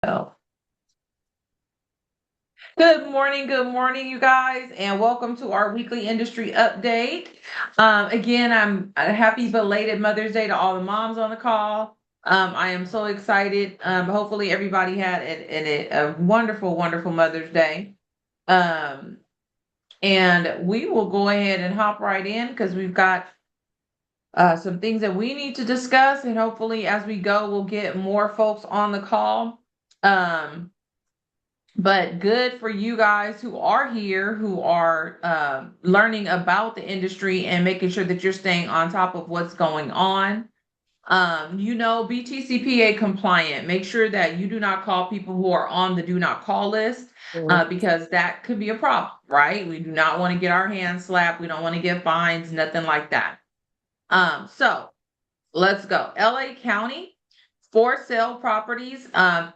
Oh. good morning, you guys, and welcome to our weekly industry update. Again, I'm happy belated Mother's Day to all the moms on the call. I am so excited. Hopefully, everybody had a wonderful, wonderful Mother's Day. Um, and we will go ahead and hop right in because we've got some things that we need to discuss, and hopefully, as we go, we'll get more folks on the call. Um, But good for you guys who are here, who are learning about the industry and making sure that you're staying on top of what's going on. BTCPA compliant. Make sure that you do not call people who are on the do not call list because that could be a problem, right? We do not want to get our hands slapped. We don't want to get fines, nothing like that. So let's go. LA County. For sale properties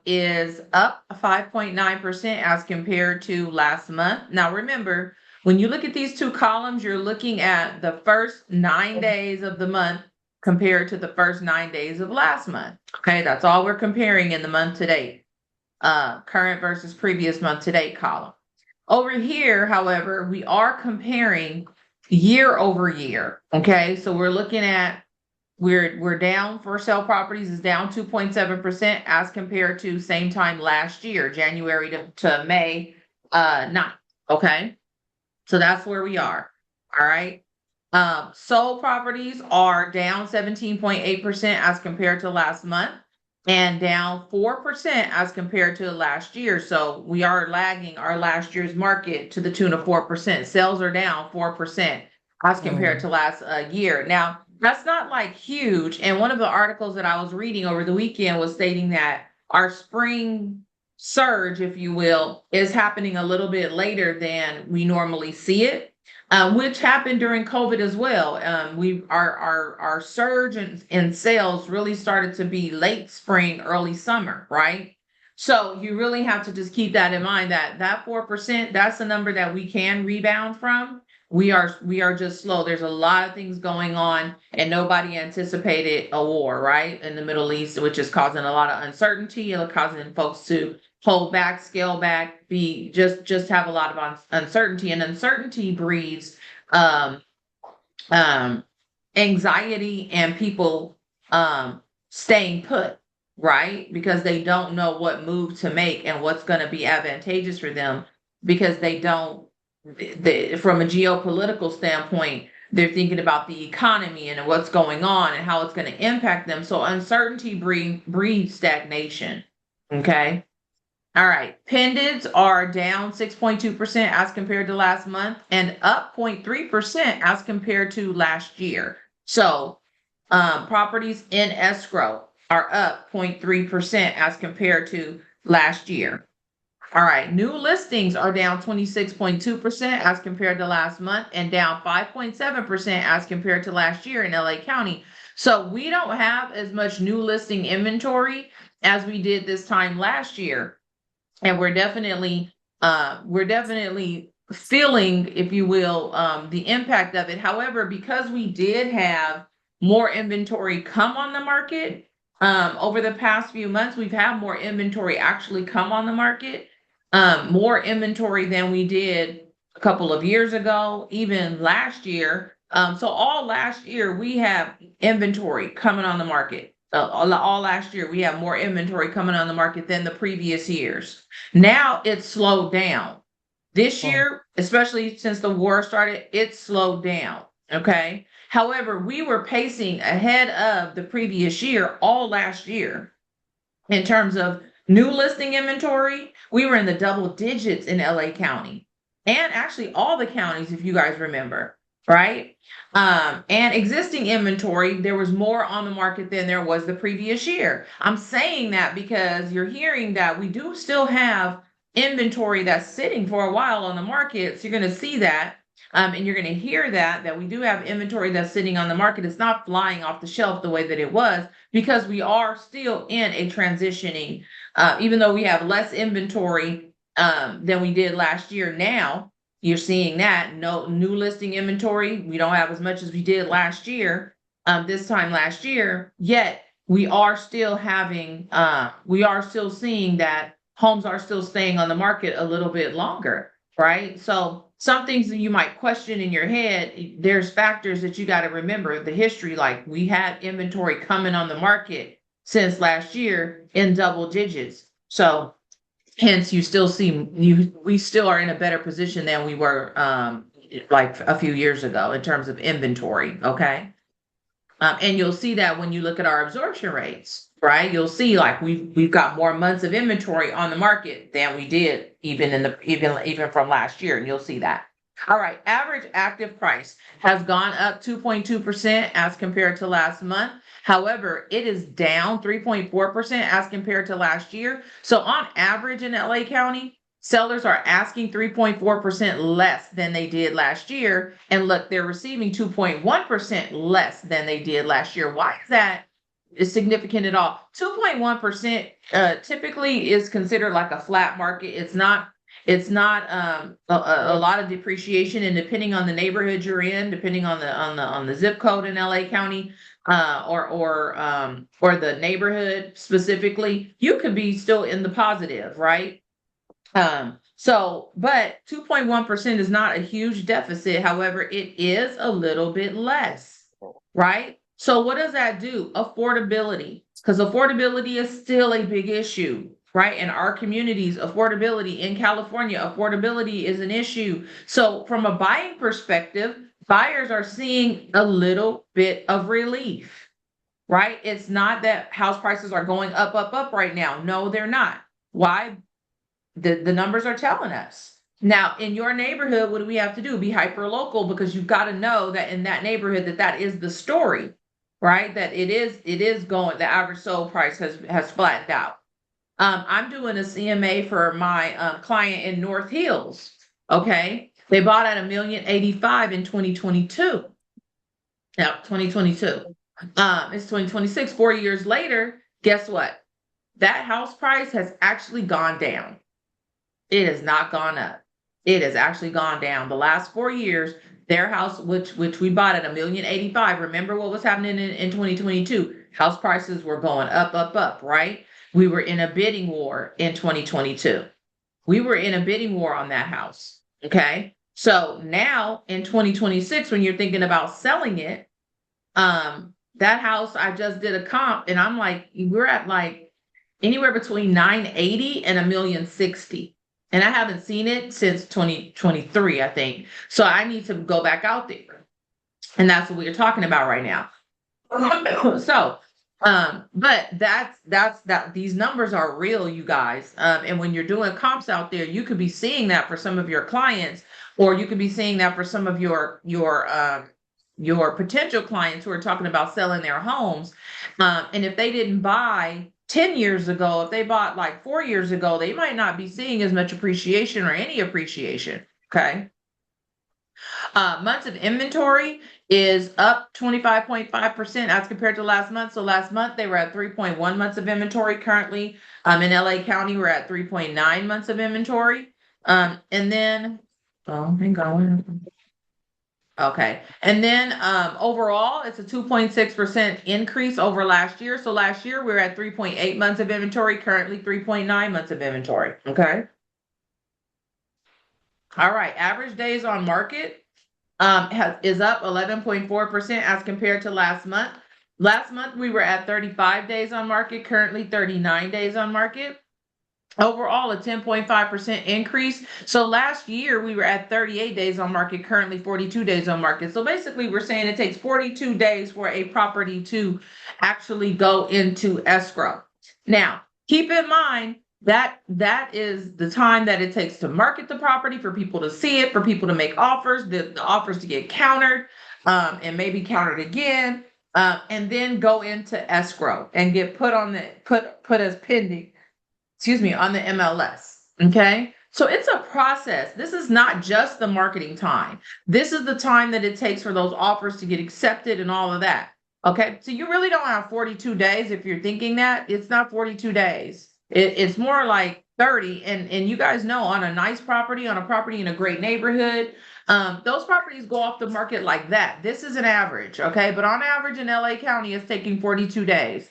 is up 5.9% as compared to last month. Now, remember, when you look at these two columns, you're looking at the first 9 days of the month compared to the first 9 days of last month. Okay, that's all we're comparing in the month to date, current versus previous month to date column. Over here, however, we are comparing year over year. Okay, so we're looking at we're down for sale properties is down 2.7% as compared to same time last year, January to May 9th. Okay. So that's where we are. All right. Sold properties are down 17.8% as compared to last month and down 4% as compared to last year. So we are lagging our last year's market to the tune of 4%. Sales are down 4% as compared to last year. Now, that's not like huge. And one of the articles that I was reading over the weekend was stating that our spring surge, if you will, is happening a little bit later than we normally see it, which happened during COVID as well. Our surge in sales really started to be late spring, early summer, right? So you really have to just keep that in mind that 4%, that's a number that we can rebound from. We are just slow. There's a lot of things going on, and nobody anticipated a war, right, in the Middle East, which is causing a lot of uncertainty and causing folks to hold back, scale back, be just have a lot of uncertainty, and uncertainty breeds um, um, anxiety and people staying put, right? Because they don't know what move to make and what's going to be advantageous for them because they don't, from a geopolitical standpoint, they're thinking about the economy and what's going on and how it's going to impact them. So uncertainty breeds stagnation. Okay. All right. Pendants are down 6.2% as compared to last month and up 0.3% as compared to last year. So properties in escrow are up 0.3% as compared to last year. All right. New listings are down 26.2% as compared to last month and down 5.7% as compared to last year in LA County. So we don't have as much new listing inventory as we did this time last year, and we're definitely feeling, if you will, the impact of it. However, because we did have more inventory come on the market over the past few months, we've had more inventory actually come on the market, more inventory than we did a couple of years ago, even last year. So all last year we have inventory coming on the market. All last year we have more inventory coming on the market than the previous years. Now it's slowed down. This year, especially since the war started, it's slowed down. Okay. However, we were pacing ahead of the previous year all last year in terms of new listing inventory. We were in the double digits in LA County and actually all the counties, if you guys remember, right? And existing inventory, there was more on the market than there was the previous year. I'm saying that because you're hearing that we do still have inventory that's sitting for a while on the market. So you're going to see that. And you're going to hear that we do have inventory that's sitting on the market. It's not flying off the shelf the way that it was because we are still in a transitioning, even though we have less inventory than we did last year. Now you're seeing that no new listing inventory. We don't have as much as we did last year, this time last year, yet we are still seeing that homes are still staying on the market a little bit longer, right? So some things that you might question in your head, there's factors that you got to remember the history. Like we had inventory coming on the market since last year in double digits. So hence we still are in a better position than we were like a few years ago in terms of inventory. Okay. And you'll see that when you look at our absorption rates, right? You'll see like we've got more months of inventory on the market than we did even from last year, and you'll see that. All right, average active price has gone up 2.2% as compared to last month. However, it is down 3.4% as compared to last year. So on average in LA County, sellers are asking 3.4% less than they did last year. And look, they're receiving 2.1% less than they did last year. Why is that significant at all? 2.1% typically is considered like a flat market. It's not a lot of depreciation, and depending on the neighborhood you're in, depending on the zip code in LA County, or the neighborhood specifically, you could be still in the positive, right? But 2.1% is not a huge deficit. However, it is a little bit less, right? So what does that do? Affordability, because affordability is still a big issue, right? In our communities, affordability in California, affordability is an issue. So from a buying perspective, buyers are seeing a little bit of relief, right? It's not that house prices are going up right now. No, they're not. Why? The numbers are telling us. Now, in your neighborhood, what do we have to do? Be hyper local, because you've got to know that in that neighborhood that is the story, right? That it is going, the average sold price has flattened out. I'm doing a CMA for my client in North Hills. Okay. They bought at $1,085,000 in 2022. Now, 2022. It's 2026, 4 years later. Guess what? That house price has actually gone down. It has not gone up. It has actually gone down. The last 4 years, their house, which we bought at $1,085,000. Remember what was happening in 2022? House prices were going up, right? We were in a bidding war in 2022. We were in a bidding war on that house. Okay. So now in 2026, when you're thinking about selling it, that house, I just did a comp and I'm like, we're at like anywhere between 980 and $1,060,000. And I haven't seen it since 2023, I think. So I need to go back out there. And that's what we're talking about right now. So, but that these numbers are real, you guys. And when you're doing comps out there, you could be seeing that for some of your clients, or you could be seeing that for some of your potential clients who are talking about selling their homes. And if they didn't buy 10 years ago, if they bought like 4 years ago, they might not be seeing as much appreciation or any appreciation. Okay. Months of inventory is up 25.5% as compared to last month. So last month they were at 3.1 months of inventory. Currently, in LA County, we're at 3.9 months of inventory. And then, oh, hang on. Okay. And then overall, it's a 2.6% increase over last year. So last year we were at 3.8 months of inventory, currently 3.9 months of inventory. Okay. All right. Average days on market is up 11.4% as compared to last month. Last month we were at 35 days on market, currently 39 days on market. Overall, a 10.5% increase. So last year we were at 38 days on market, currently 42 days on market. So basically we're saying it takes 42 days for a property to actually go into escrow. Now, keep in mind that that is the time that it takes to market the property, for people to see it, for people to make offers, the offers to get countered, and maybe countered again, and then go into escrow and get put as pending, on the MLS. Okay. So it's a process. This is not just the marketing time. This is the time that it takes for those offers to get accepted and all of that. Okay. So you really don't have 42 days. If you're thinking that, it's not 42 days. It's more like 30. And you guys know, on a nice property, on a property in a great neighborhood, those properties go off the market like that. This is an average. Okay. But on average in LA County, it's taking 42 days.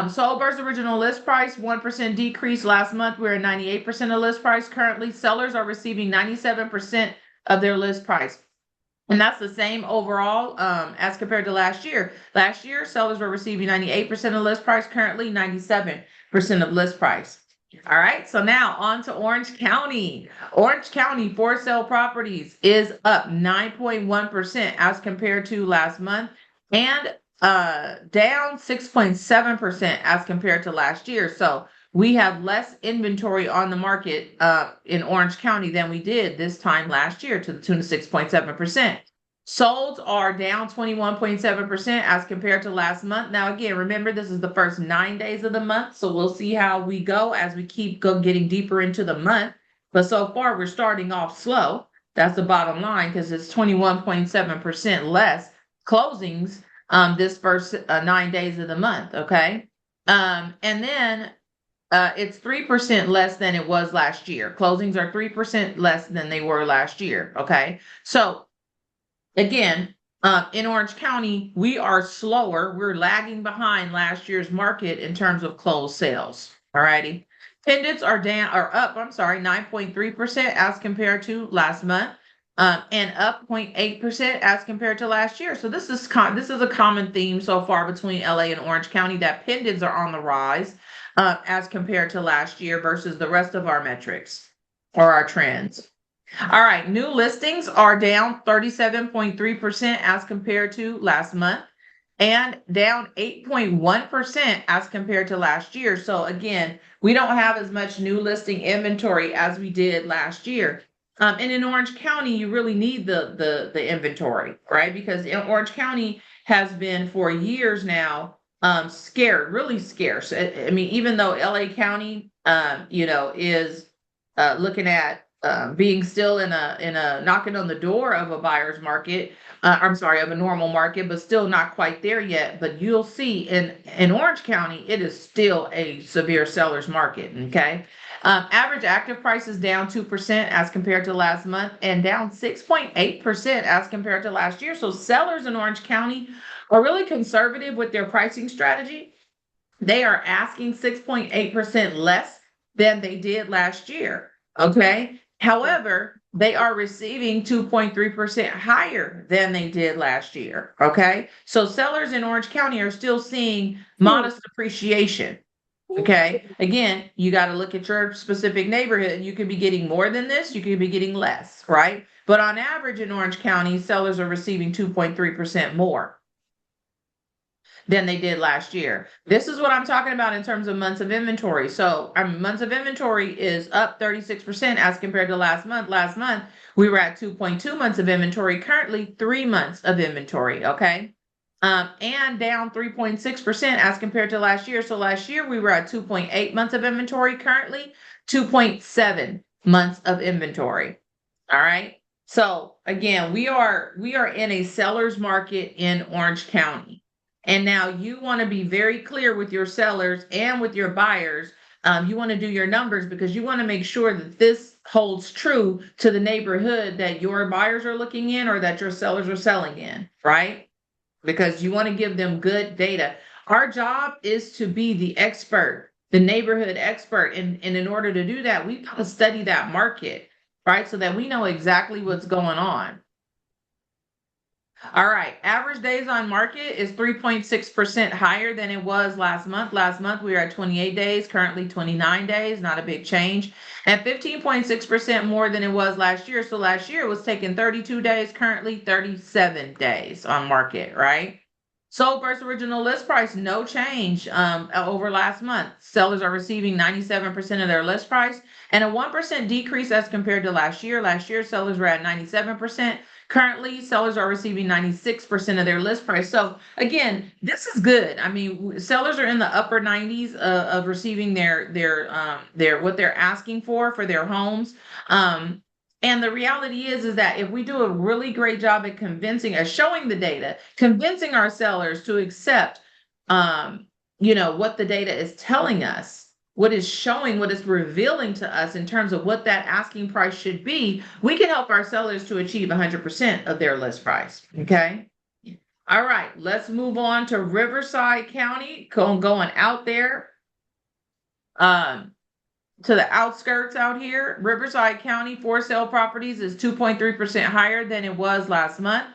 Sold versus original list price, 1% decrease. Last month, we were at 98% of list price. Currently, sellers are receiving 97% of their list price. And that's the same overall as compared to last year. Last year, sellers were receiving 98% of list price, currently 97% of list price. All right, so now on to Orange County. Orange County for sale properties is up 9.1% as compared to last month, and down 6.7% as compared to last year. So we have less inventory on the market in Orange County than we did this time last year, to the tune of 6.7%. Solds are down 21.7% as compared to last month. Now, again, remember, this is the first 9 days of the month, so we'll see how we go as we keep getting deeper into the month. But so far, we're starting off slow. That's the bottom line, because it's 21.7% less closings this first 9 days of the month, okay? And then it's 3% less than it was last year. Closings are 3% less than they were last year, okay? So again, in Orange County, we are slower. We're lagging behind last year's market in terms of closed sales. All righty. Pendants are up, 9.3% as compared to last month, and up 0.8% as compared to last year. So this is a common theme so far between LA and Orange County, that pendants are on the rise as compared to last year versus the rest of our metrics or our trends. All right, new listings are down 37.3% as compared to last month, and down 8.1% as compared to last year. So again, we don't have as much new listing inventory as we did last year. And in Orange County, you really need the inventory, right? Because Orange County has been for years now really scarce. I mean, even though LA County, is looking at being still in a knocking on the door of a buyer's market, of a normal market, but still not quite there yet. But you'll see in Orange County, it is still a severe seller's market, okay? Average active price is down 2% as compared to last month, and down 6.8% as compared to last year. So sellers in Orange County are really conservative with their pricing strategy. They are asking 6.8% less than they did last year, okay? However, they are receiving 2.3% higher than they did last year, okay? So sellers in Orange County are still seeing modest appreciation, okay? Again, you got to look at your specific neighborhood. You could be getting more than this, you could be getting less, right? But on average in Orange County, sellers are receiving 2.3% more than they did last year. This is what I'm talking about in terms of months of inventory. So months of inventory is up 36% as compared to last month. Last month, we were at 2.2 months of inventory, currently 3 months of inventory, okay? And down 3.6% as compared to last year. So last year, we were at 2.8 months of inventory, currently 2.7 months of inventory, all right? So again, we are in a seller's market in Orange County. And now you want to be very clear with your sellers and with your buyers. You want to do your numbers, because you want to make sure that this holds true to the neighborhood that your buyers are looking in or that your sellers are selling in, right? Because you want to give them good data. Our job is to be the expert, the neighborhood expert. And in order to do that, we got to study that market, right? So that we know exactly what's going on. All right, average days on market is 3.6% higher than it was last month. Last month, we were at 28 days, currently 29 days, not a big change, and 15.6% more than it was last year. So last year it was taking 32 days, currently 37 days on market, right? Sold versus original list price, no change over last month. Sellers are receiving 97% of their list price, and a 1% decrease as compared to last year. Last year, sellers were at 97%. Currently, sellers are receiving 96% of their list price. So again, this is good. I mean, sellers are in the upper 90s of receiving their what they're asking for their homes. And the reality is that if we do a really great job at showing the data, convincing our sellers to accept, what the data is telling us, what is showing, what is revealing to us in terms of what that asking price should be, we can help our sellers to achieve 100% of their list price, okay? All right, let's move on to Riverside County. Going out there um, to the outskirts out here. Riverside County for sale properties is 2.3% higher than it was last month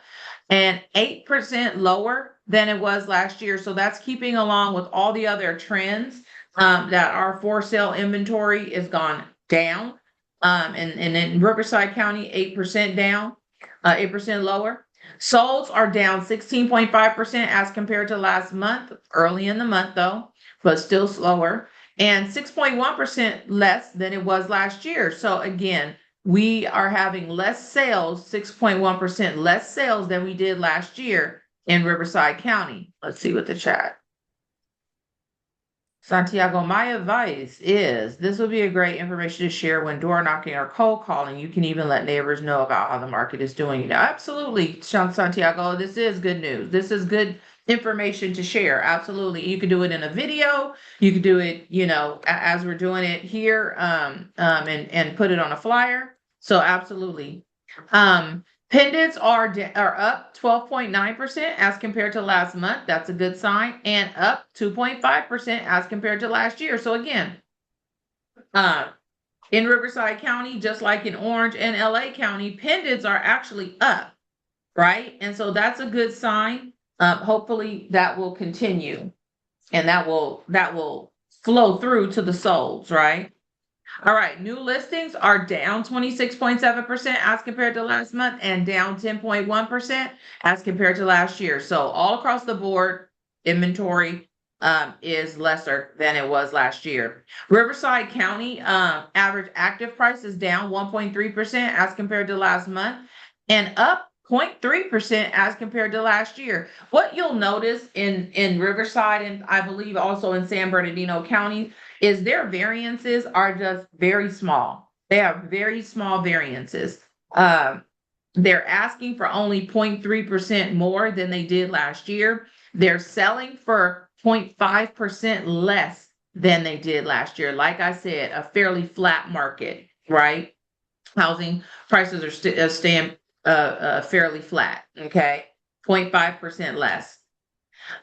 and 8% lower than it was last year. So that's keeping along with all the other trends that our for sale inventory is gone down. And in Riverside County, 8% down, 8% lower. Solds are down 16.5% as compared to last month, early in the month though, but still slower, and 6.1% less than it was last year. So again, we are having less sales, 6.1% less sales than we did last year in Riverside County. Let's see what the chat. Santiago, my advice is this would be a great information to share when door knocking or cold calling. You can even let neighbors know about how the market is doing. Absolutely, Santiago, this is good news. This is good information to share. Absolutely. You could do it in a video. You could do it, as we're doing it here, and put it on a flyer. So absolutely. Pendants are up 12.9% as compared to last month. That's a good sign, and up 2.5% as compared to last year. So again, in Riverside County, just like in Orange and LA County, pendants are actually up, right? And so that's a good sign. Hopefully that will continue, and that will flow through to the solds, right? All right, new listings are down 26.7% as compared to last month and down 10.1% as compared to last year. So all across the board, inventory is lesser than it was last year. Riverside County average active price is down 1.3% as compared to last month and up 0.3% as compared to last year. What you'll notice in Riverside and I believe also in San Bernardino County is their variances are just very small. They have very small variances. They're asking for only 0.3% more than they did last year. They're selling for 0.5% less than they did last year. Like I said, a fairly flat market, right? Housing prices are staying fairly flat, okay? 0.5% less.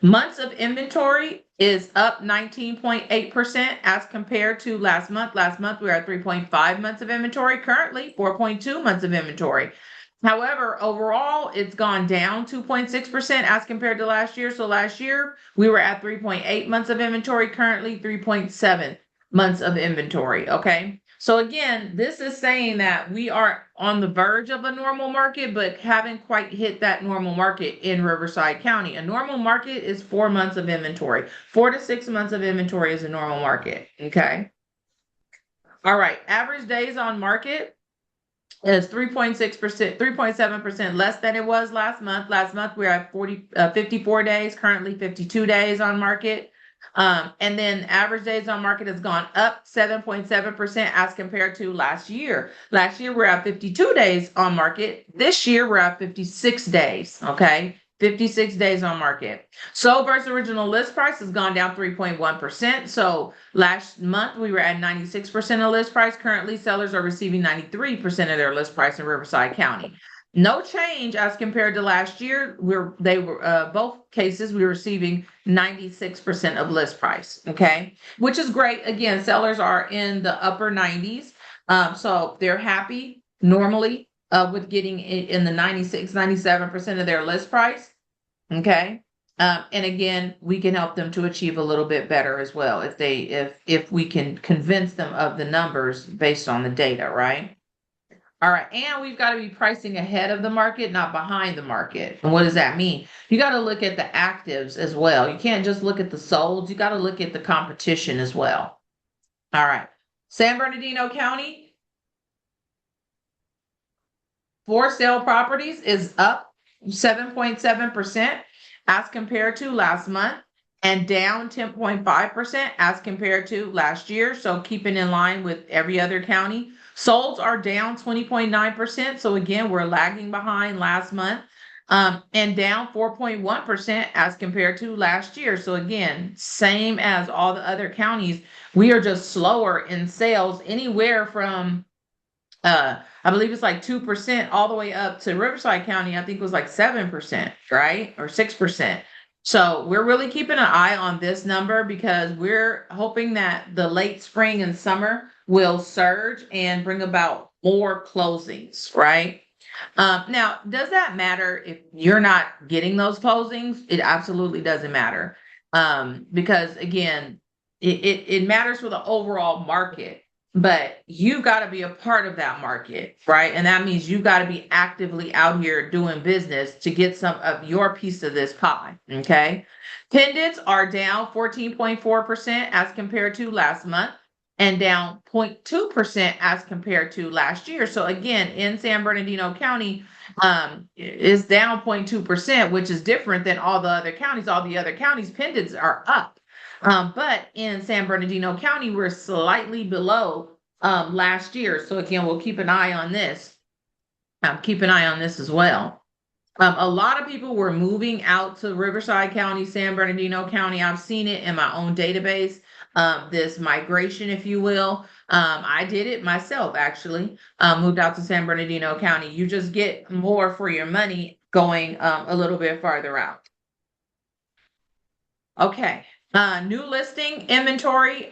Months of inventory is up 19.8% as compared to last month. Last month, we were at 3.5 months of inventory. Currently, 4.2 months of inventory. However, overall, it's gone down 2.6% as compared to last year. So last year, we were at 3.8 months of inventory. Currently, 3.7 months of inventory. Okay. So again, this is saying that we are on the verge of a normal market, but haven't quite hit that normal market in Riverside County. A normal market is 4 months of inventory. 4 to 6 months of inventory is a normal market. Okay. All right. Average days on market is 3.6%, 3.7% less than it was last month. Last month we were at 54 days, currently 52 days on market. And then average days on market has gone up 7.7% as compared to last year. Last year we're at 52 days on market. This year we're at 56 days. Okay. 56 days on market. Sold versus original list price has gone down 3.1%. So last month we were at 96% of list price. Currently sellers are receiving 93% of their list price in Riverside County. No change as compared to last year. Both cases we were receiving 96% of list price. Okay, which is great. Again, sellers are in the upper 90s, so they're happy normally with getting in the 96, 97% of their list price. Okay, and again, we can help them to achieve a little bit better as well if we can convince them of the numbers based on the data, right? All right. And we've got to be pricing ahead of the market, not behind the market. And what does that mean? You got to look at the actives as well. You can't just look at the solds. You got to look at the competition as well. All right. San Bernardino County for sale properties is up 7.7% as compared to last month and down 10.5% as compared to last year. So keeping in line with every other county. Solds are down 20.9%. So again, we're lagging behind last month, and down 4.1% as compared to last year. So again, same as all the other counties, we are just slower in sales, anywhere from I believe it's like 2% all the way up to Riverside County. I think it was like 7%, right? Or 6%. So we're really keeping an eye on this number because we're hoping that the late spring and summer will surge and bring about more closings, right? Now, does that matter if you're not getting those closings? It absolutely doesn't matter. Because again, it matters for the overall market, but you got to be a part of that market, right? And that means you got to be actively out here doing business to get some of your piece of this pie. Okay. Pendants are down 14.4% as compared to last month and down 0.2% as compared to last year. So again, in San Bernardino County, is down 0.2%, which is different than all the other counties. All the other counties' pendants are up. But in San Bernardino County, we're slightly below last year. So again, we'll keep an eye on this. Keep an eye on this as well. A lot of people were moving out to Riverside County, San Bernardino County. I've seen it in my own database, this migration, if you will. I did it myself, actually, moved out to San Bernardino County. You just get more for your money going a little bit farther out. Okay. New listing inventory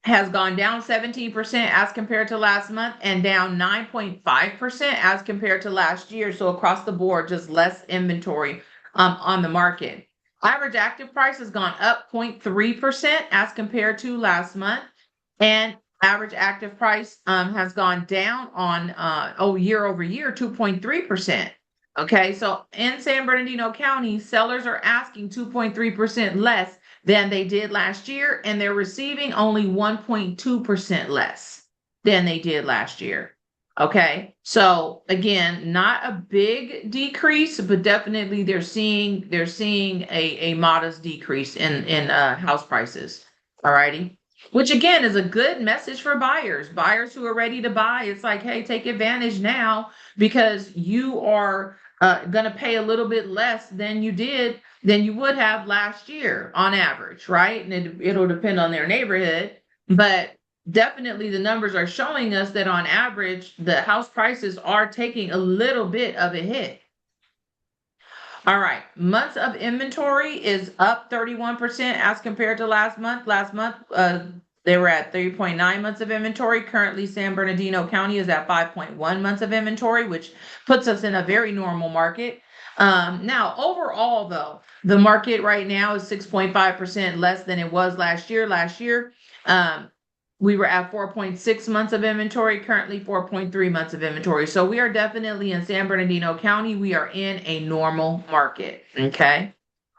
has gone down 17% as compared to last month and down 9.5% as compared to last year. So across the board, just less inventory on the market. Average active price has gone up 0.3% as compared to last month. And average active price has gone down on year over year 2.3%. Okay, so in San Bernardino County, sellers are asking 2.3% less than they did last year, and they're receiving only 1.2% less than they did last year. Okay, so again, not a big decrease, but definitely they're seeing a modest decrease in house prices. All righty. Which again is a good message for buyers who are ready to buy. It's like, hey, take advantage now because you are going to pay a little bit less than you would have last year on average, right? And it'll depend on their neighborhood, but definitely the numbers are showing us that on average, the house prices are taking a little bit of a hit. All right, months of inventory is up 31% as compared to last month. Last month, they were at 3.9 months of inventory. Currently, San Bernardino County is at 5.1 months of inventory, which puts us in a very normal market. Now, overall, though, the market right now is 6.5% less than it was last year. Last year, we were at 4.6 months of inventory, currently 4.3 months of inventory. So we are definitely in San Bernardino County. We are in a normal market. Okay.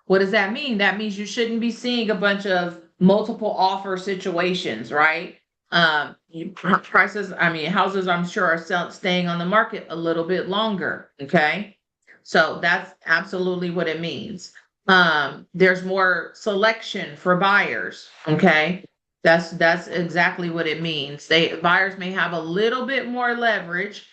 What does that mean? That means you shouldn't be seeing a bunch of multiple offer situations, right? Prices, houses, I'm sure are staying on the market a little bit longer. Okay. So that's absolutely what it means. There's more selection for buyers. Okay. That's exactly what it means. Buyers may have a little bit more leverage,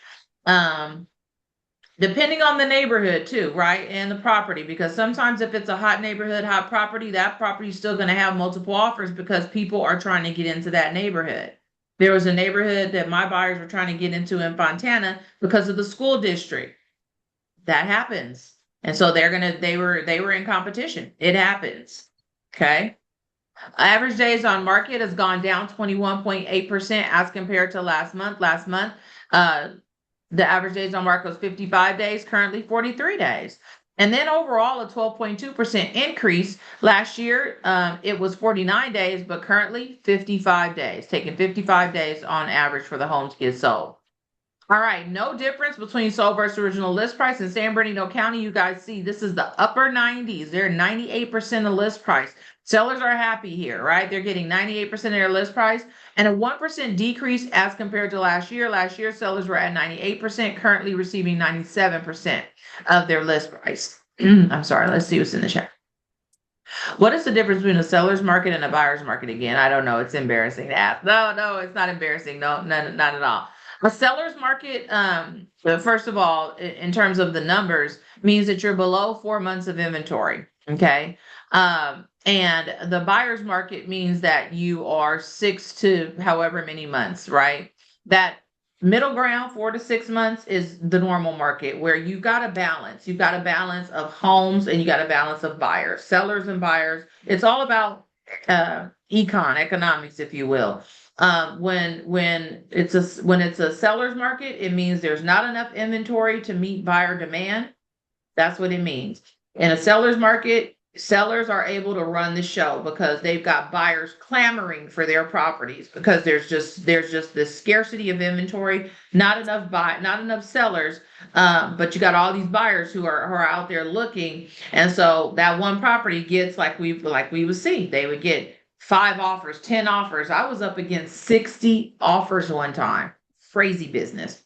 depending on the neighborhood too, right? And the property, because sometimes if it's a hot neighborhood, hot property, that property is still going to have multiple offers because people are trying to get into that neighborhood. There was a neighborhood that my buyers were trying to get into in Fontana because of the school district. That happens. And so they were in competition. It happens. Okay. Average days on market has gone down 21.8% as compared to last month. Last month, the average days on market was 55 days, currently 43 days. And then overall, a 12.2% increase. Last year, it was 49 days, but currently 55 days, taking 55 days on average for the home to get sold. All right, no difference between sold versus original list price. In San Bernardino County, you guys see this is the upper 90s. They're 98% of list price. Sellers are happy here, right? They're getting 98% of their list price and a 1% decrease as compared to last year. Last year, sellers were at 98%, currently receiving 97% of their list price. I'm sorry, let's see what's in the chat. What is the difference between a seller's market and a buyer's market again? I don't know. It's embarrassing to ask. No, it's not embarrassing. No, not at all. A seller's market, first of all, in terms of the numbers, means that you're below 4 months of inventory. Okay. And the buyer's market means that you are 6 to however many months, right? That Middle ground, 4 to 6 months is the normal market where you got a balance. You've got a balance of homes and you got a balance of buyers, sellers and buyers. It's all about economics, if you will. When it's a seller's market, it means there's not enough inventory to meet buyer demand. That's what it means. In a seller's market, sellers are able to run the show because they've got buyers clamoring for their properties because there's just this scarcity of inventory, not enough sellers, but you got all these buyers who are out there looking, and so that one property gets like we would see they would get 5 offers, 10 offers. I was up against 60 offers one time. Crazy business.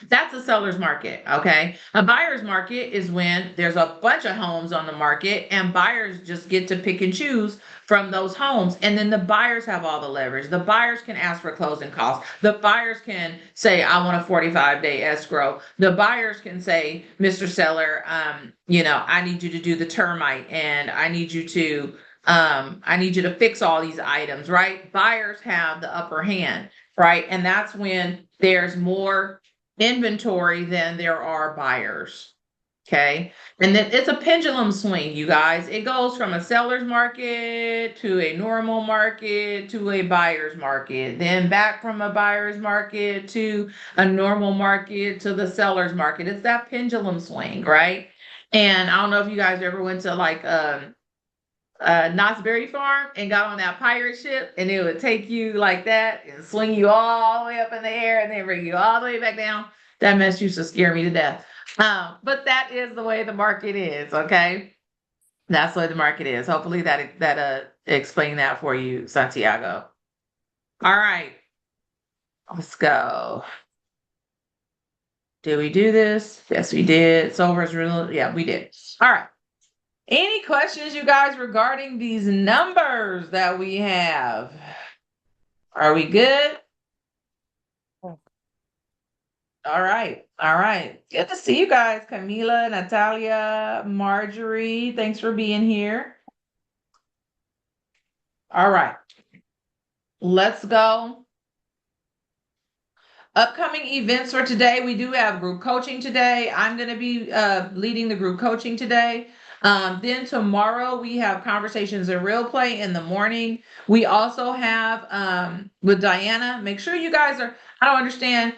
That's a seller's market, okay? A buyer's market is when there's a bunch of homes on the market and buyers just get to pick and choose from those homes. And then the buyers have all the leverage. The buyers can ask for closing costs. The buyers can say, I want a 45-day escrow. The buyers can say, Mr. Seller, I need you to do the termite and I need you to fix all these items, right? Buyers have the upper hand, right? And that's when there's more inventory than there are buyers. Okay. And then it's a pendulum swing, you guys. It goes from a seller's market to a normal market to a buyer's market, then back from a buyer's market to a normal market to the seller's market. It's that pendulum swing, right? And I don't know if you guys ever went to Knott's Berry Farm and got on that pirate ship, and it would take you like that and swing you all the way up in the air and then bring you all the way back down. That mess used to scare me to death. But that is the way the market is, okay? That's the way the market is. Hopefully that explained that for you, Santiago. All right, let's go. Did we do this? Yes, we did. Silver's real. Yeah, we did. All right. Any questions, you guys, regarding these numbers that we have? Are we good? All right. All right. Good to see you guys. Camila, Natalia, Marjorie, thanks for being here. All right. Let's go. Upcoming events for today. We do have group coaching today. I'm going to be leading the group coaching today. Then tomorrow we have conversations in real play in the morning. We also have with Diana. Make sure you guys I don't understand.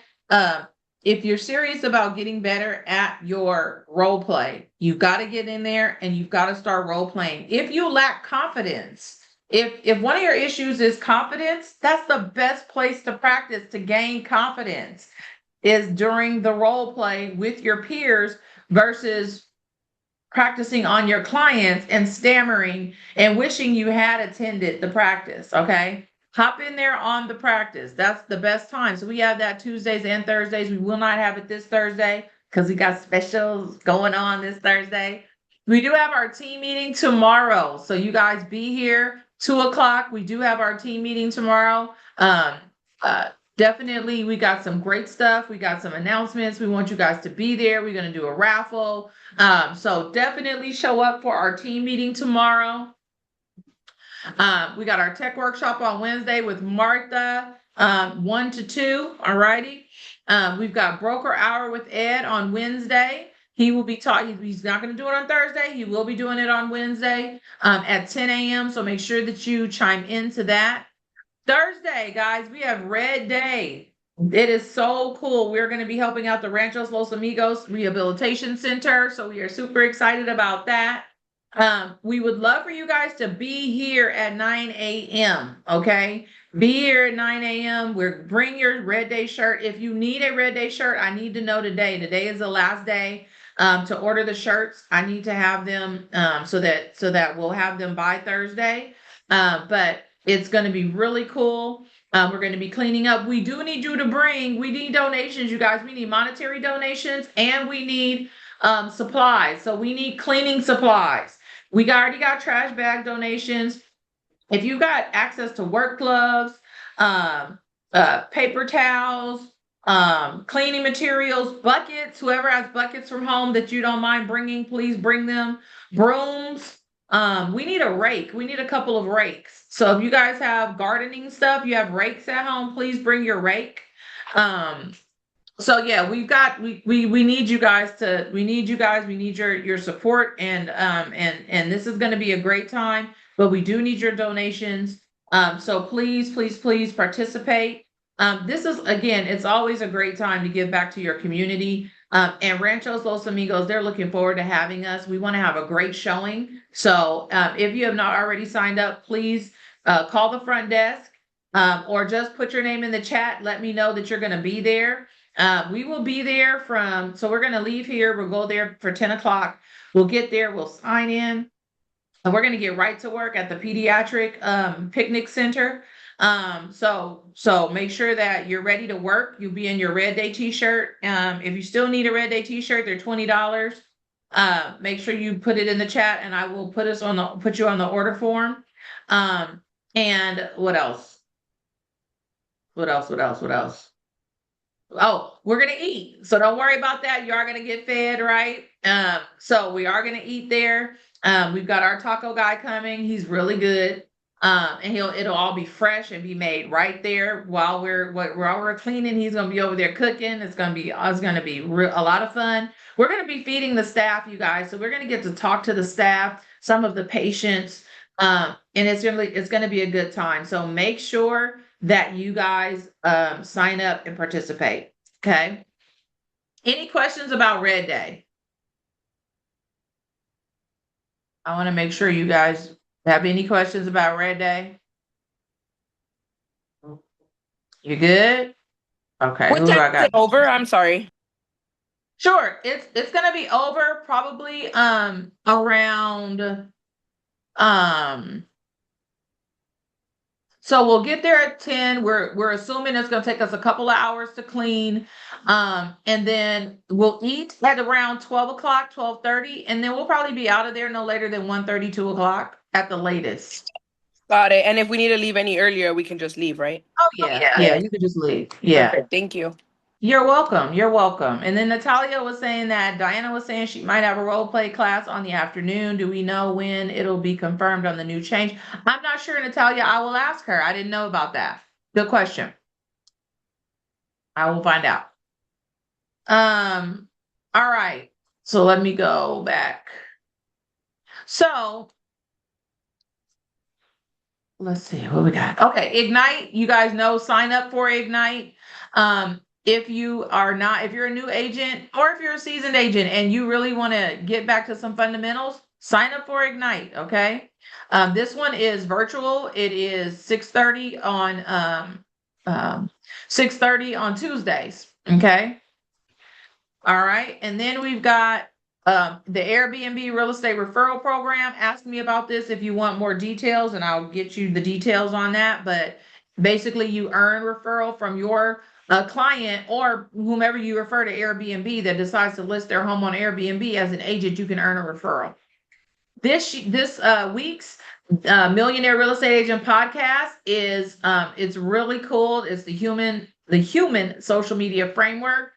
If you're serious about getting better at your role play, you've got to get in there and you've got to start role playing. If you lack confidence, if one of your issues is confidence, that's the best place to practice to gain confidence is during the role play with your peers versus practicing on your clients and stammering and wishing you had attended the practice. Okay. Hop in there on the practice. That's the best time. So we have that Tuesdays and Thursdays. We will not have it this Thursday because we got specials going on this Thursday. We do have our team meeting tomorrow. So you guys be here 2:00. We do have our team meeting tomorrow. Definitely, we got some great stuff. We got some announcements. We want you guys to be there. We're going to do a raffle. So definitely show up for our team meeting tomorrow. We got our tech workshop on Wednesday with Martha, 1 to 2. All righty. We've got broker hour with Ed on Wednesday. He will be taught. He's not going to do it on Thursday. He will be doing it on Wednesday at 10 a.m. So make sure that you chime into that. Thursday, guys, we have Red Day. It is so cool. We're going to be helping out the Ranchos Los Amigos Rehabilitation Center. So we are super excited about that. We would love for you guys to be here at 9 a.m. Okay. Be here at 9 a.m. Bring your Red Day shirt. If you need a Red Day shirt, I need to know today. Today is the last day to order the shirts. I need to have them so that we'll have them by Thursday. But it's going to be really cool. We're going to be cleaning up. We do need you to we need donations, you guys. We need monetary donations and we need supplies. So we need cleaning supplies. We already got trash bag donations. If you've got access to work gloves, paper towels, cleaning materials, buckets, whoever has buckets from home that you don't mind bringing, please bring them. Brooms. We need a rake. We need a couple of rakes. So if you guys have gardening stuff, you have rakes at home, please bring your rake. Um, so yeah, we need you guys we need your support, and this is going to be a great time, but we do need your donations. So please participate. This is, again, it's always a great time to give back to your community. And Ranchos Los Amigos, they're looking forward to having us. We want to have a great showing. So if you have not already signed up, please call the front desk, or just put your name in the chat. Let me know that you're going to be there. We will be there so we're going to leave here. We'll go there for 10 o'clock. We'll get there. We'll sign in. And we're going to get right to work at the pediatric picnic center. So make sure that you're ready to work. You'll be in your Red Day t-shirt. If you still need a Red Day t-shirt, they're $20. Make sure you put it in the chat, and I will put you on the order form. And what else? What else? Oh, we're gonna eat. So don't worry about that. You are gonna get fed, right? So we are gonna eat there. We've got our taco guy coming. He's really good. And it'll all be fresh and be made right there while we're cleaning. He's gonna be over there cooking. It's gonna be a lot of fun. We're gonna be feeding the staff, you guys. So we're gonna get to talk to the staff, some of the patients, and it's gonna be a good time. So make sure that you guys sign up and participate. Okay. Any questions about Red Day? I want to make sure you guys have any questions about Red Day. You good? Okay. What Who do time I is got? it over? I'm sorry. Sure. It's gonna be over probably around um so we'll get there at 10. We're assuming it's going to take us a couple of hours to clean. And then we'll eat at around 12 o'clock, 12:30, and then we'll probably be out of there no later than 1:30, 2 o'clock at the latest. Got it. And if we need to leave any earlier, we can just leave, right? Oh yeah. Yeah, you could just leave. Yeah. Perfect. Thank you. You're welcome. You're welcome. And then Natalia was saying that Diana was saying she might have a role play class on the afternoon. Do we know when it'll be confirmed on the new change? I'm not sure, Natalia. I will ask her. I didn't know about that. Good question. I will find out. All right. So let me go back. So let's see what we got. Okay, Ignite. You guys know, sign up for Ignite. If you're a new agent, or if you're a seasoned agent and you really want to get back to some fundamentals, sign up for Ignite. Okay. This one is virtual. It is 6:30 on 6:30 on Tuesdays. Okay. All right. And then we've got the Airbnb real estate referral program. Ask me about this if you want more details, and I'll get you the details on that. But basically, you earn referral from your client or whomever you refer to Airbnb that decides to list their home on Airbnb. As an agent, you can earn a referral. This week's Millionaire Real Estate Agent podcast is it's really cool. It's the human social media framework.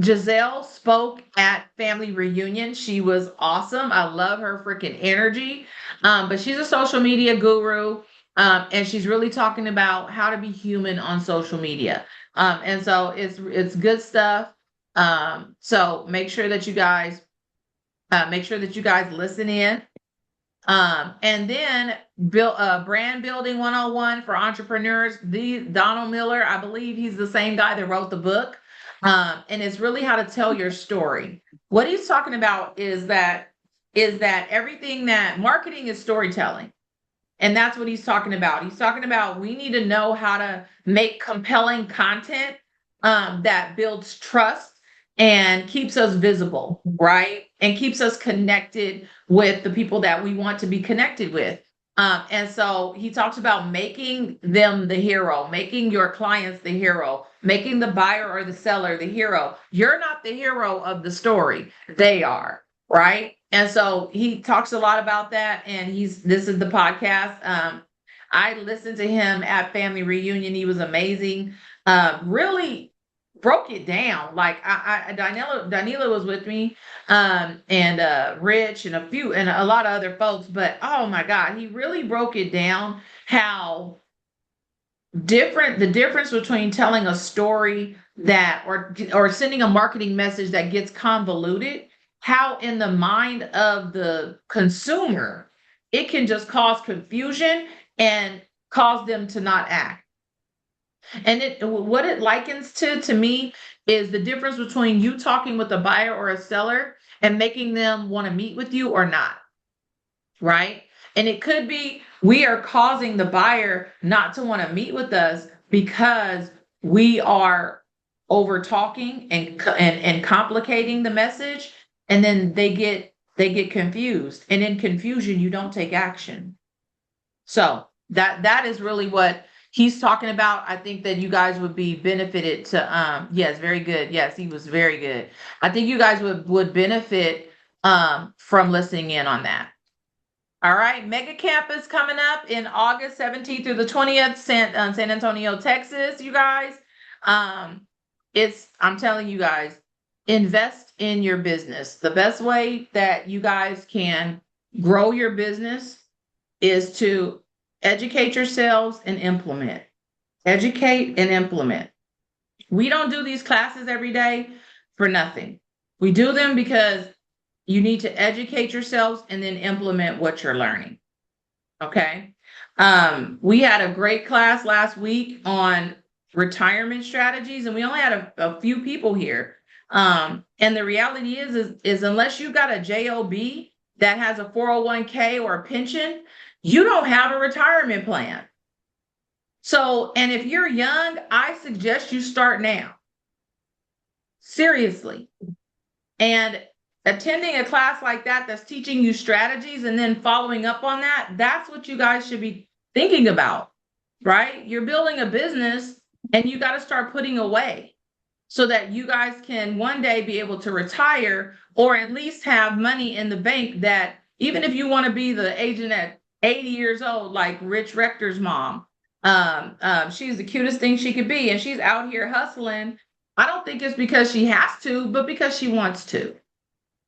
Giselle spoke at family reunion. She was awesome. I love her freaking energy. But she's a social media guru. And she's really talking about how to be human on social media. And so it's good stuff. So make sure that you guys listen in. And then brand building 101 for entrepreneurs. Donald Miller, I believe he's the same guy that wrote the book. And it's really how to tell your story. What he's talking about is that everything that marketing is storytelling. And that's what he's talking about. He's talking about we need to know how to make compelling content that builds trust and keeps us visible, right? And keeps us connected with the people that we want to be connected with. And so he talks about making them the hero, making your clients the hero, making the buyer or the seller the hero. You're not the hero of the story. They are, right? And so he talks a lot about that. And this is the podcast. I listened to him at family reunion. He was amazing. Really broke it down. Like Danila was with me, and Rich and a lot of other folks. But oh my God, he really broke it down how the difference between telling a story that or sending a marketing message that gets convoluted, how in the mind of the consumer it can just cause confusion and cause them to not act. And what it likens to me is the difference between you talking with a buyer or a seller and making them want to meet with you or not, right? And it could be we are causing the buyer not to want to meet with us because we are over talking and complicating the message, and then they get confused. And in confusion, you don't take action. So that is really what he's talking about. I think that you guys would be benefited to yes, very good. Yes, he was very good. I think you guys would benefit from listening in on that. All right, Mega Camp is coming up in August 17th through the 20th, San Antonio, Texas, you guys. I'm telling you guys, invest in your business. The best way that you guys can grow your business is to educate yourselves and implement. Educate and implement. We don't do these classes every day for nothing. We do them because you need to educate yourselves and then implement what you're learning. Okay. We had a great class last week on retirement strategies, and we only had a few people here. And the reality is unless you got a job that has a 401k or a pension, you don't have a retirement plan. So, and if you're young, I suggest you start now. Seriously. And attending a class like that that's teaching you strategies and then following up on that, that's what you guys should be thinking about, right? You're building a business and you got to start putting away so that you guys can one day be able to retire or at least have money in the bank that even if you want to be the agent at 80 years old, like Rich Rector's mom, she's the cutest thing she could be. And she's out here hustling. I don't think it's because she has to, but because she wants to.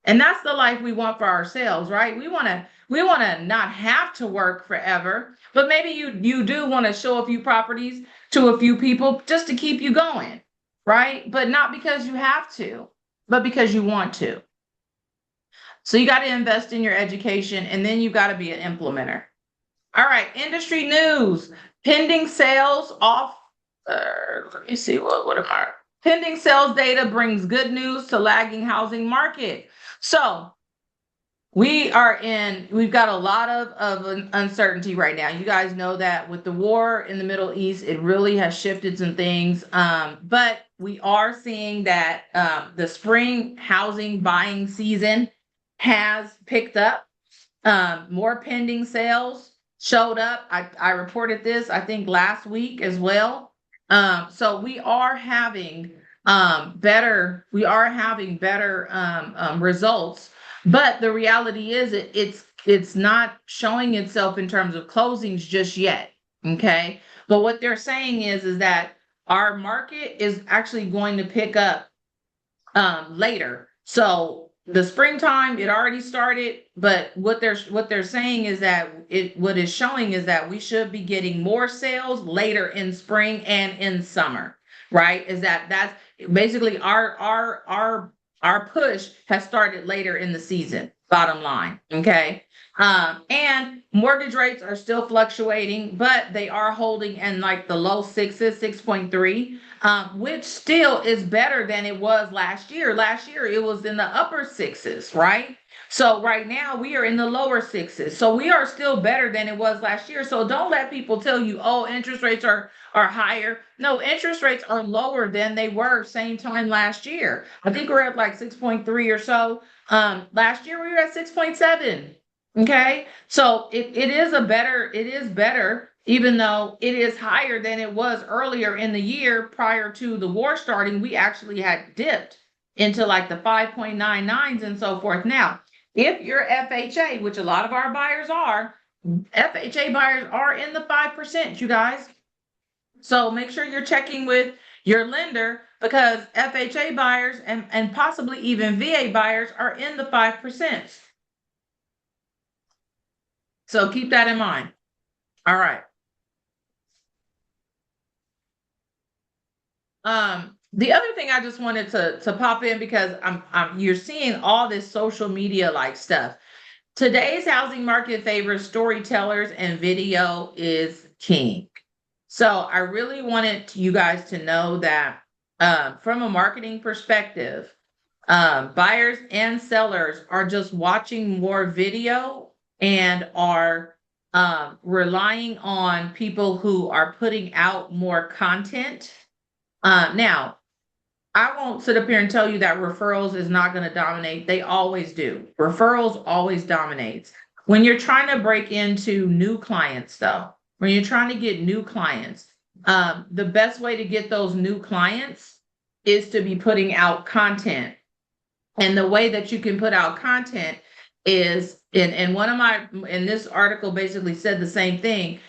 And that's the life we want for ourselves, right? We want to not have to work forever, but maybe you do want to show a few properties to a few people just to keep you going, right? But not because you have to, but because you want to. So you got to invest in your education and then you got to be an implementer. All right, industry news. Pending sales off let me see what am I? Pending sales data brings good news to lagging housing market. So we've got a lot of uncertainty right now. You guys know that with the war in the Middle East, it really has shifted some things. But we are seeing that the spring housing buying season has picked up. More pending sales showed up. I reported this, I think, last week as well. So we are having better results, but the reality is it's not showing itself in terms of closings just yet. Okay, but what they're saying is that our market is actually going to pick up later. So the springtime, it already started, but what they're saying is that what is showing is that we should be getting more sales later in spring and in summer, right? That's basically our push has started later in the season, bottom line. Okay. And mortgage rates are still fluctuating, but they are holding in like the low sixes, 6.3, which still is better than it was last year. Last year, it was in the upper sixes, right? So right now we are in the lower sixes. So we are still better than it was last year. So don't let people tell you, oh, interest rates are higher. No, interest rates are lower than they were same time last year. I think we're at like 6.3 or so. Last year we were at 6.7. Okay. So it is better, even though it is higher than it was earlier in the year prior to the war starting. We actually had dipped into like the 5.99s and so forth. Now, if you're FHA, which a lot of our buyers are, FHA buyers are in the 5%, you guys. So make sure you're checking with your lender because FHA buyers and possibly even VA buyers are in the 5%. So keep that in mind. All right. The other thing I just wanted to pop in because you're seeing all this social media like stuff. Today's housing market favors storytellers and video is king. So I really wanted you guys to know that from a marketing perspective, buyers and sellers are just watching more video and are relying on people who are putting out more content. Now, I won't sit up here and tell you that referrals is not going to dominate. They always do. Referrals always dominates. When you're trying to break into new clients, though, when you're trying to get new clients, the best way to get those new clients is to be putting out content. And the way that you can put out content is in this article basically said the same thing.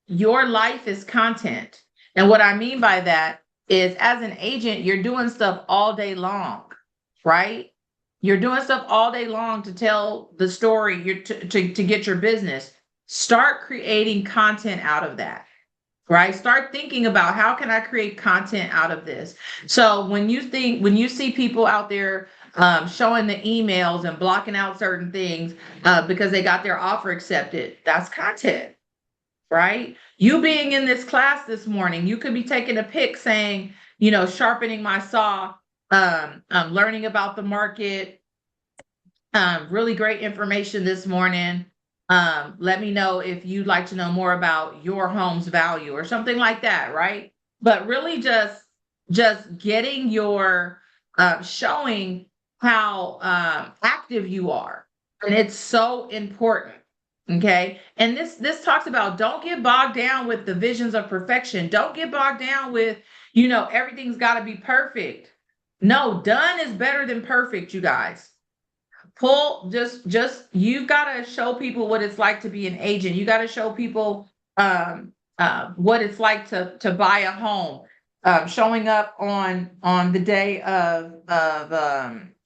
Your life is content. And what I mean by that is as an agent, you're doing stuff all day long, right? You're doing stuff all day long to tell the story, to get your business. Start creating content out of that, right? Start thinking about how can I create content out of this? So when you see people out there showing the emails and blocking out certain things because they got their offer accepted, that's content, right? You being in this class this morning, you could be taking a pic saying, sharpening my saw, learning about the market, really great information this morning. Let me know if you'd like to know more about your home's value or something like that, right? But really just getting your showing how active you are. And it's so important. Okay. And this talks about don't get bogged down with the visions of perfection. Don't get bogged down with, everything's got to be perfect. No, done is better than perfect, you guys. You've got to show people what it's like to be an agent. You got to show people what it's like to buy a home. Showing up on the day of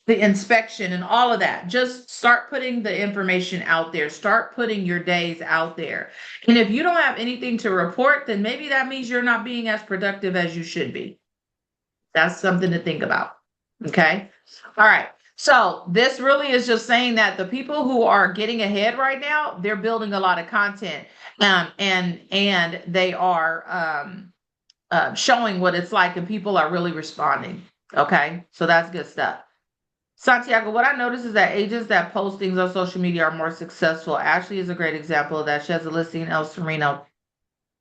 the inspection and all of that. Just start putting the information out there. Start putting your days out there. And if you don't have anything to report, then maybe that means you're not being as productive as you should be. That's something to think about. Okay. All right. So this really is just saying that the people who are getting ahead right now, they're building a lot of content, and they are showing what it's like, and people are really responding. Okay, so that's good stuff. Santiago, what I noticed is that agents that post things on social media are more successful. Ashley is a great example of that. She has a listing in El Sereno.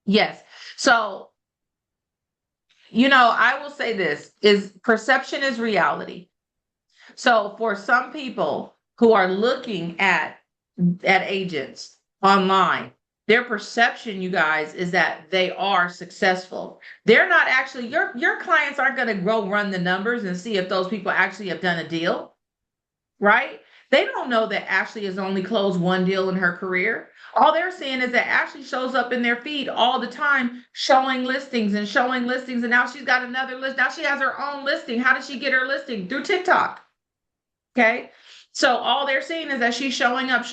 Yes. So, I will say this is perception is reality. So for some people who are looking at agents online, their perception, you guys, is that they are successful. They're not actually, your clients aren't going to go run the numbers and see if those people actually have done a deal, right? They don't know that Ashley has only closed one deal in her career. All they're seeing is that Ashley shows up in their feed all the time, showing listings. And now she's got another list. Now she has her own listing. How did she get her listing? Through TikTok. Okay. So all they're seeing is that she's showing up.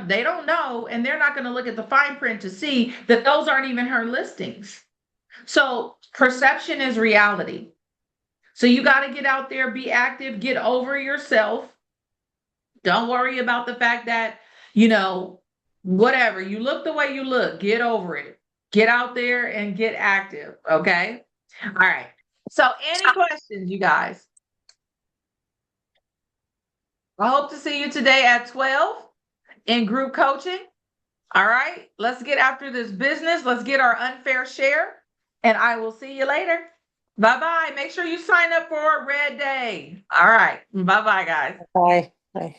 They don't know, and they're not going to look at the fine print to see that those aren't even her listings. So perception is reality. So you got to get out there, be active, get over yourself. Don't worry about the fact that, whatever, you look the way you look, get over it. Get out there and get active. Okay. All right. So any questions, you guys? I hope to see you today at 12 in group coaching. All right, let's get after this business. Let's get our unfair share, and I will see you later. Bye-bye. Make sure you sign up for Red Day. All right. Bye-bye, guys. Bye. Bye.